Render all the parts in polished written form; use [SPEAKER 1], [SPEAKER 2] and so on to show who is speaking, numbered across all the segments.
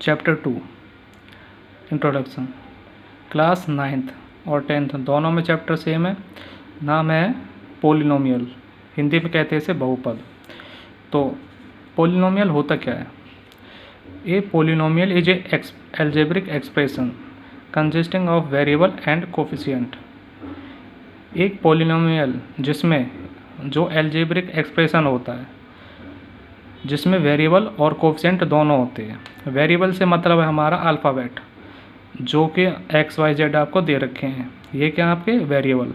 [SPEAKER 1] Chapter 2 introduction. Class 9th और 10th दोनों में चैप्टर सेम है। नाम है पोलिनोमियल, हिंदी में कहते हैं इसे बहुपद। तो पोलिनोमियल होता क्या है? A polynomial is a algebraic expression consisting of variable and coefficient. एक पोलिनोमियल जिसमें जो एल्जेब्रिक एक्सप्रेशन होता है जिसमें वेरिएबल और कोफिशिएंट दोनों होते हैं। वेरिएबल से मतलब है हमारा अल्फ़ाबेट, जो कि एक्स वाई जेड आपको दे रखे हैं, ये क्या आपके वेरिएबल,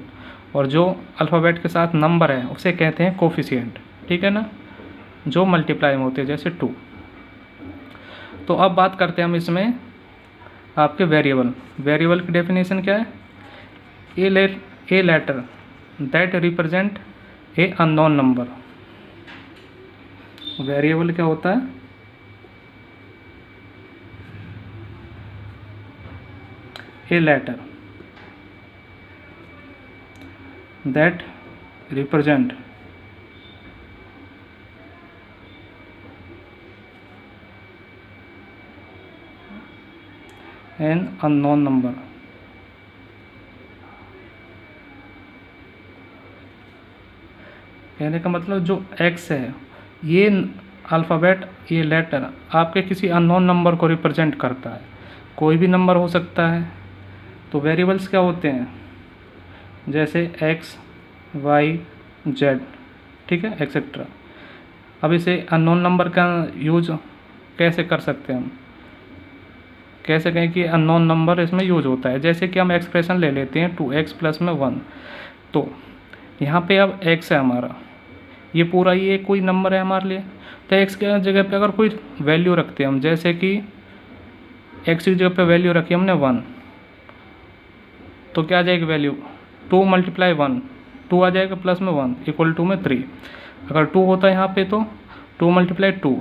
[SPEAKER 1] और जो अल्फ़ाबेट के साथ नंबर है उसे कहते हैं कोफिशिएंट, ठीक है ना, जो मल्टीप्लाई में होते हैं, जैसे 2। तो अब बात करते हैं हम इसमें आपके वेरिएबल की डेफिनेशन क्या है? A letter that represent a unknown number. Variable क्या होता है? A letter that represent an unknown number. कहने का मतलब जो एक्स है, ये अल्फ़ाबेट, ये लेटर आपके किसी अननोन नंबर को रिप्रेजेंट करता है। कोई भी नंबर हो सकता है। तो वेरिएबल्स क्या होते हैं? जैसे एक्स वाई जेड, ठीक है, एक्सेट्रा। अब इसे अननोन नंबर का यूज कैसे कर सकते हैं हम? कैसे कहें कि अननोन नंबर इसमें यूज होता है? जैसे कि हम एक्सप्रेशन ले लेते हैं 2x + 1। तो यहाँ पे अब x है हमारा, ये पूरा ये कोई नंबर है हमारे लिए। तो x के जगह पे अगर कोई वैल्यू रखते हैं हम, जैसे कि x की जगह पे वैल्यू रखी हमने 1, तो क्या आ जाएगी वैल्यू? 2 × 1, 2 आ जाएगा प्लस में 1 इक्वल टू में 3। अगर 2 होता है यहाँ पे तो 2 × 2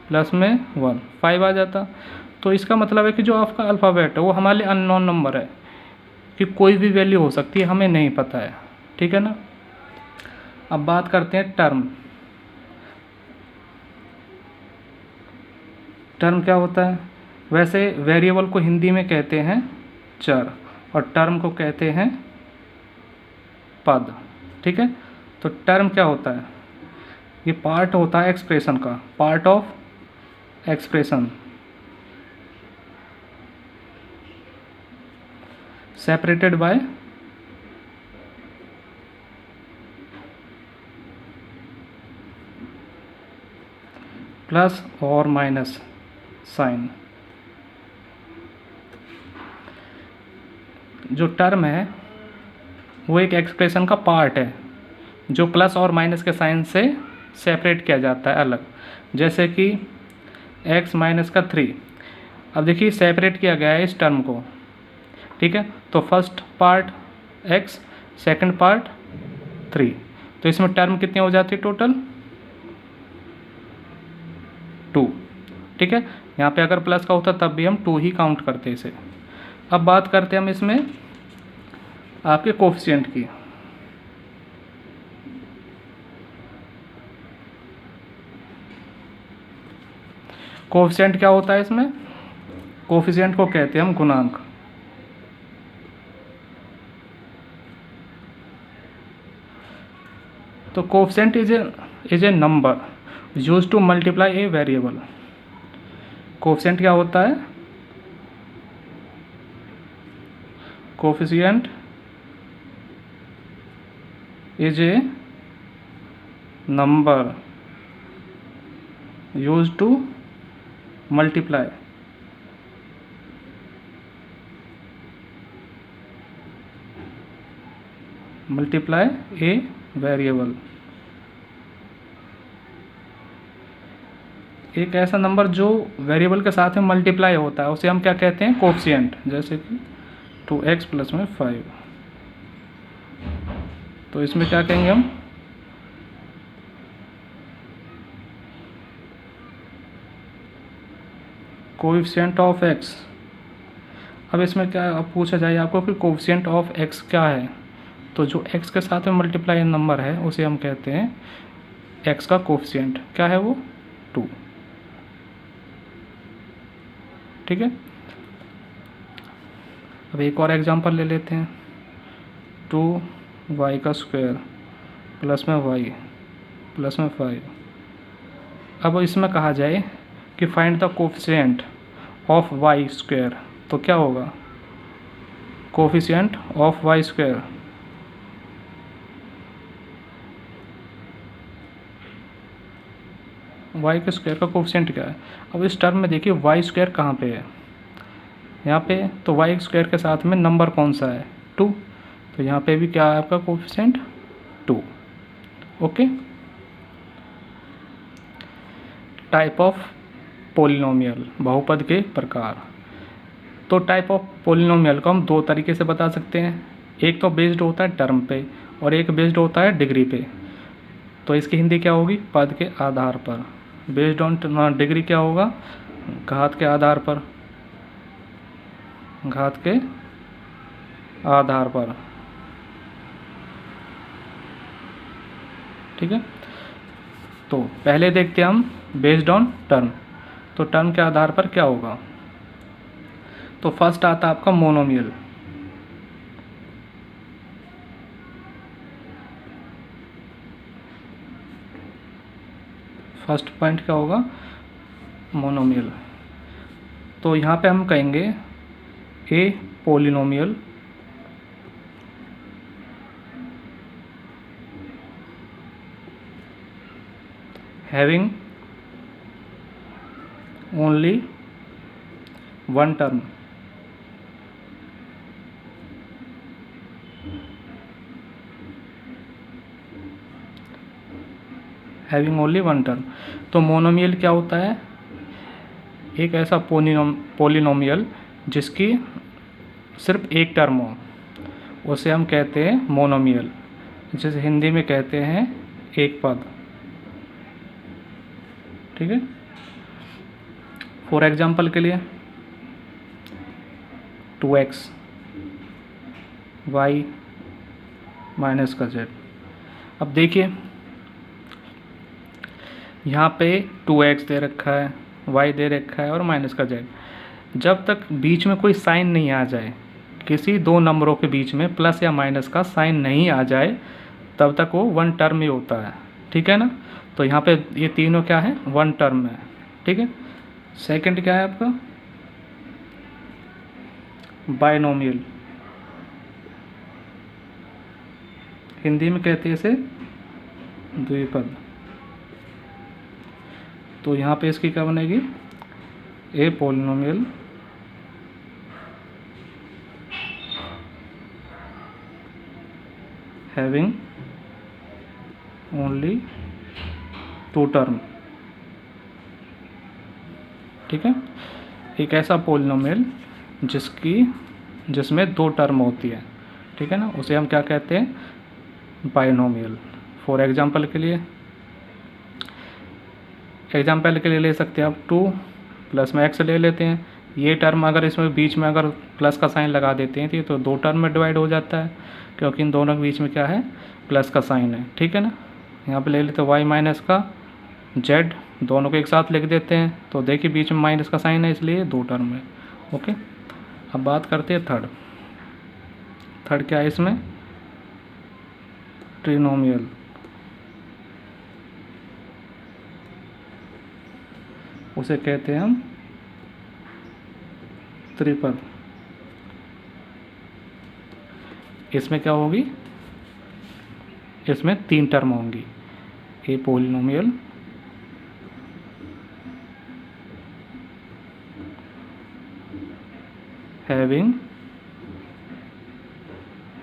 [SPEAKER 1] प्लस में 1 5 आ जाता। तो इसका मतलब है कि जो आपका अल्फ़ाबेट है वो हमारे लिए अननोन नंबर है, कि कोई भी वैल्यू हो सकती है, हमें नहीं पता है, ठीक है ना। अब बात करते हैं टर्म क्या होता है? वैसे वेरिएबल को हिंदी में कहते हैं चर और टर्म को कहते हैं पद, ठीक है। तो टर्म क्या होता है? ये पार्ट होता है एक्सप्रेशन का, part of expression, separated by plus और माइनस साइन। जो टर्म है वो एक एक्सप्रेशन का पार्ट है जो प्लस और माइनस के साइन से सेपरेट किया जाता है अलग। जैसे कि x - 3, अब देखिए सेपरेट किया गया है इस टर्म को, ठीक है। तो first part x, second part 3, तो इसमें टर्म कितनी हो जाती है टोटल? 2, ठीक है। यहाँ पे अगर प्लस का होता तब भी हम 2 ही काउंट करते इसे। अब बात करते हैं हम इसमें आपके कोफिशिएंट की। कोफिशिएंट क्या होता है इसमें? कोफिशिएंट को कहते हैं हम गुणांक। तो coefficient is a number used to multiply a variable. Coefficient क्या होता है? Coefficient is a number used to multiply a variable. एक ऐसा नंबर जो वेरिएबल के साथ में मल्टीप्लाई होता है उसे हम क्या कहते हैं? कोफिशिएंट। जैसे कि 2x + 5, तो इसमें क्या कहेंगे हम? Coefficient of x। अब इसमें क्या पूछा जाए आपको कि कोएफिशिएंट ऑफ x क्या है? तो जो x के साथ में मल्टीप्लाई नंबर है उसे हम कहते हैं x का कोएफिशिएंट। क्या है वो? 2। ठीक है। अब एक और एग्जांपल ले लेते हैं, 2y का स्क्वायर प्लस में y प्लस में 5। अब इसमें कहा जाए कि find the coefficient of y square, तो क्या होगा, coefficient of y square, y के स्क्वायर का कोफिशिएंट क्या है। अब इस टर्म में देखिए y स्क्वायर कहाँ पे है, यहाँ पे, तो y स्क्वायर के साथ में नंबर कौन सा है, 2, तो यहाँ पे भी क्या है आपका coefficient 2। Okay. Type of polynomial, बहुपद के प्रकार। तो टाइप ऑफ पोलिनोमियल को हम दो तरीके से बता सकते हैं, एक तो बेस्ड होता है टर्म पे और एक बेस्ड होता है डिग्री पे। तो इसकी हिंदी क्या होगी, पद के आधार पर। बेस्ड ऑन डिग्री क्या होगा, घात के आधार पर, घात के आधार पर, ठीक है। तो पहले देखते हैं हम बेस्ड ऑन टर्म, तो टर्म के आधार पर क्या होगा। तो फर्स्ट आता है आपका मोनोमियल, फर्स्ट पॉइंट क्या होगा, मोनोमियल। तो यहाँ पे हम कहेंगे a polynomial having only one term, having only one term। तो मोनोमियल क्या होता है, एक ऐसा पोलिनोमियल जिसकी सिर्फ एक टर्म हो, उसे हम कहते हैं मोनोमियल, जिसे हिंदी में कहते हैं एक पद, ठीक है। फॉर एग्जाम्पल के लिए 2x y माइनस का z। अब देखिए यहाँ पे 2x दे रखा है, y दे रखा है और माइनस का z। जब तक बीच में कोई साइन नहीं आ जाए, किसी दो नंबरों के बीच में प्लस या माइनस का साइन नहीं आ जाए, तब तक वो वन टर्म ही होता है, ठीक है ना। तो यहाँ पे ये तीनों क्या है, वन टर्म है, ठीक है। सेकंड क्या है आपका, बायनोमियल, हिंदी में कहते हैं इसे द्विपद। तो यहाँ पे इसकी क्या बनेगी, a polynomial having only two term, ठीक है। एक ऐसा पोलिनोमियल जिसमें दो टर्म होती है, ठीक है ना, उसे हम क्या कहते हैं, बायनोमियल। फॉर एग्जांपल के लिए ले सकते हैं आप 2 प्लस में x ले लेते हैं। ये टर्म अगर इसमें बीच में अगर प्लस का साइन लगा देते हैं तो दो टर्म में डिवाइड हो जाता है, क्योंकि इन दोनों के बीच में क्या है, प्लस का साइन है, ठीक है ना। यहाँ पे ले लेते हैं y माइनस का z, दोनों को एक साथ लिख देते हैं, तो देखिए बीच में माइनस का साइन है, इसलिए दो टर्म है। ओके। अब बात करते हैं थर्ड क्या है इसमें, ट्रिनोमियल, उसे कहते हैं हम त्रिपद। इसमें क्या होगी, इसमें तीन टर्म होंगी, a polynomial having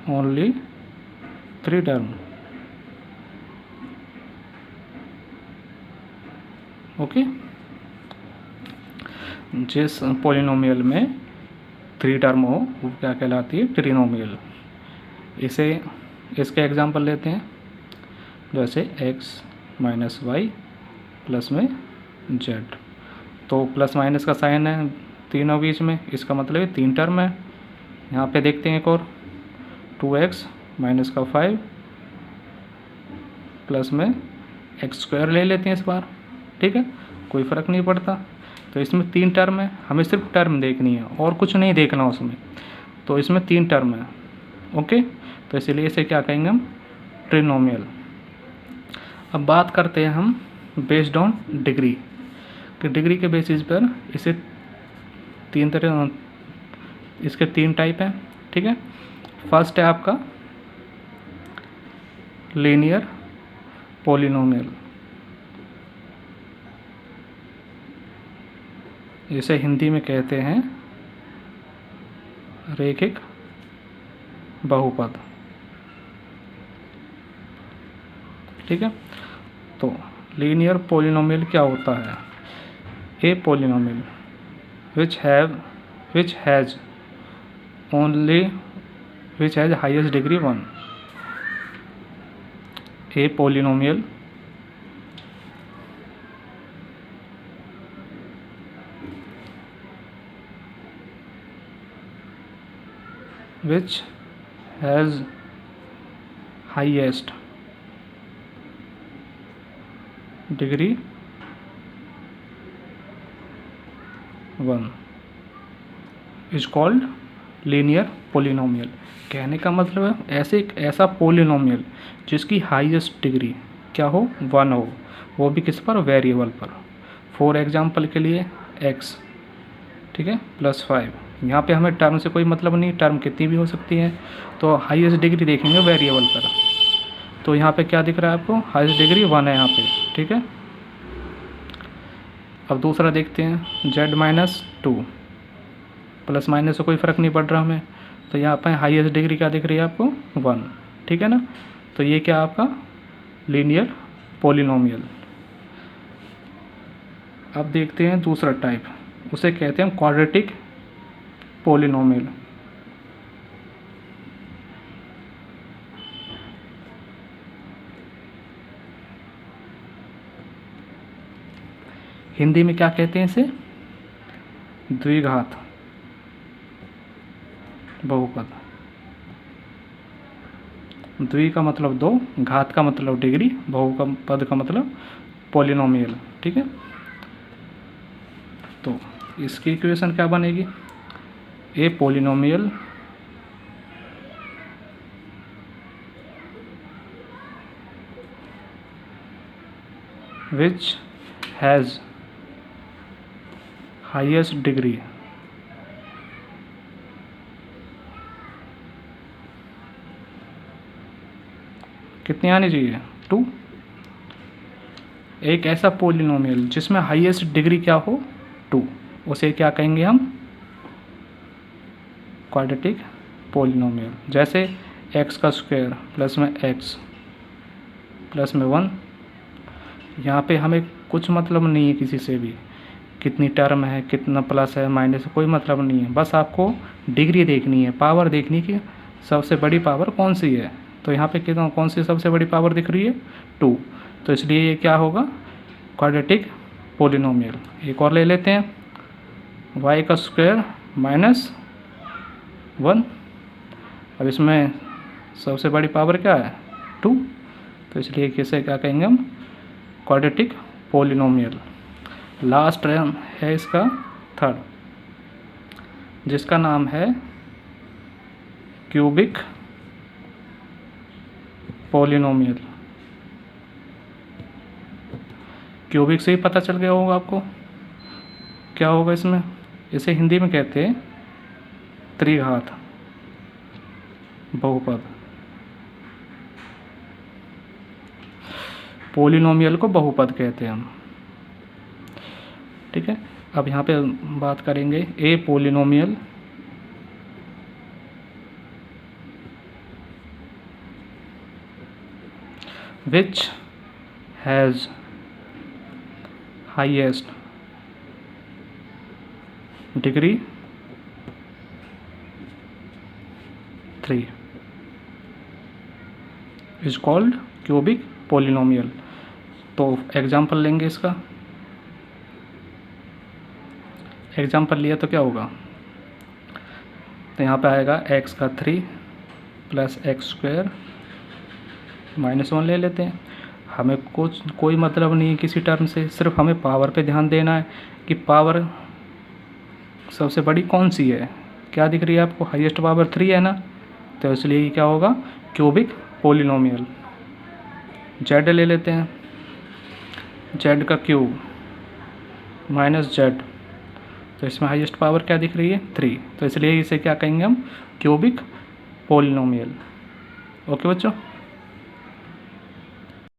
[SPEAKER 1] only 3 term. Okay. जिस पोलिनोमियल में 3 टर्म हो वो क्या कहलाती है, ट्रिनोमियल। इसके एग्जांपल लेते हैं, जैसे x माइनस वाई प्लस में z। तो प्लस माइनस का साइन है तीनों बीच में, इसका मतलब है 3 टर्म है। यहाँ पे देखते हैं एक और, 2x माइनस का 5 प्लस में x स्क्वायर ले लेते हैं इस बार, ठीक है, कोई फ़र्क नहीं पड़ता। तो इसमें 3 टर्म है, हमें सिर्फ टर्म देखनी है और कुछ नहीं देखना उसमें। तो इसमें 3 टर्म है, ओके। तो इसीलिए इसे क्या कहेंगे हम, ट्रिनोमियल। अब बात करते हैं हम बेस्ड ऑन डिग्री, कि डिग्री के बेसिस पर इसे 3 तरह, इसके 3 टाइप हैं, ठीक है। फर्स्ट है आपका लीनियर पॉलिनोमियल, इसे हिंदी में कहते हैं रैखिक बहुपद, ठीक है। तो लीनियर पॉलिनोमियल क्या होता है, a polynomial which has highest degree 1, a polynomial which has highest degree 1 is called linear polynomial. कहने का मतलब है ऐसा पोलिनोमियल जिसकी हाईएस्ट डिग्री क्या हो, 1 हो, वो भी किस पर, वेरिएबल पर। फॉर एग्जांपल के लिए x, ठीक है, +5। यहाँ पे हमें टर्म से कोई मतलब नहीं, टर्म कितनी भी हो सकती है, तो हाईएस्ट डिग्री देखेंगे वेरिएबल पर। तो यहाँ पे क्या दिख रहा है आपको, हाईएस्ट डिग्री 1 है यहाँ पे, ठीक है। अब दूसरा देखते हैं z-2, प्लस माइनस से कोई फ़र्क नहीं पड़ रहा हमें, तो यहाँ पर हाईएस्ट डिग्री क्या दिख रही है आपको, 1, ठीक है ना। तो ये क्या आपका लीनियर पॉलिनोमियल। अब देखते हैं दूसरा टाइप, उसे कहते हैं क्वाड्रेटिक पॉलिनोमियल। हिंदी में क्या कहते हैं इसे, द्विघात बहुपद। द्वि का मतलब 2, घात का मतलब डिग्री, बहुपद का मतलब पॉलिनोमियल, ठीक है। तो इसकी इक्वेशन क्या बनेगी, a polynomial which has highest degree कितनी आनी चाहिए, 2। एक ऐसा पोलिनोमियल जिसमें हाईएस्ट डिग्री क्या हो, 2, उसे क्या कहेंगे हम, क्वाड्रेटिक पोलिनोमियल। जैसे x का स्क्वायर प्लस में x प्लस में 1, यहाँ पे हमें कुछ मतलब नहीं है किसी से भी, कितनी टर्म है, कितना प्लस है माइनस है, कोई मतलब नहीं है, बस आपको डिग्री देखनी है, पावर देखनी कि सबसे बड़ी पावर कौन सी है। तो यहाँ पे कितना, कौन सी सबसे बड़ी पावर दिख रही है, 2, तो इसलिए ये क्या होगा, क्वाड्रेटिक पोलिनोमियल। एक और ले लेते हैं, y का स्क्वायर माइनस 1, अब इसमें सबसे बड़ी पावर क्या है, 2, तो इसलिए किसे क्या कहेंगे हम, क्वाड्रेटिक पोलिनोमियल। लास्ट है इसका थर्ड, जिसका नाम है क्यूबिक पोलिनोमियल। क्यूबिक से ही पता चल गया होगा आपको क्या होगा इसमें, इसे हिंदी में कहते हैं त्रिघात बहुपद। पोलिनोमियल को बहुपद कहते हैं हम, ठीक है। अब यहाँ पे बात करेंगे ए polynomial which has highest degree 3 is called cubic polynomial। तो एग्जाम्पल लेंगे इसका, एग्जाम्पल लिया तो क्या होगा, तो यहाँ पे आएगा x का 3 प्लस x स्क्वायर -1 ले लेते हैं। हमें कोई मतलब नहीं है किसी टर्म से, सिर्फ हमें पावर पे ध्यान देना है कि पावर सबसे बड़ी कौन सी है। क्या दिख रही है आपको? हाईएस्ट पावर 3 है ना, तो इसलिए ये क्या होगा? Cubic polynomial. जेड ले लेते हैं, जेड का क्यूब माइनस जेड, तो इसमें हाईएस्ट पावर क्या दिख रही है? 3, तो इसलिए इसे क्या कहेंगे हम? Cubic polynomial. ओके बच्चों।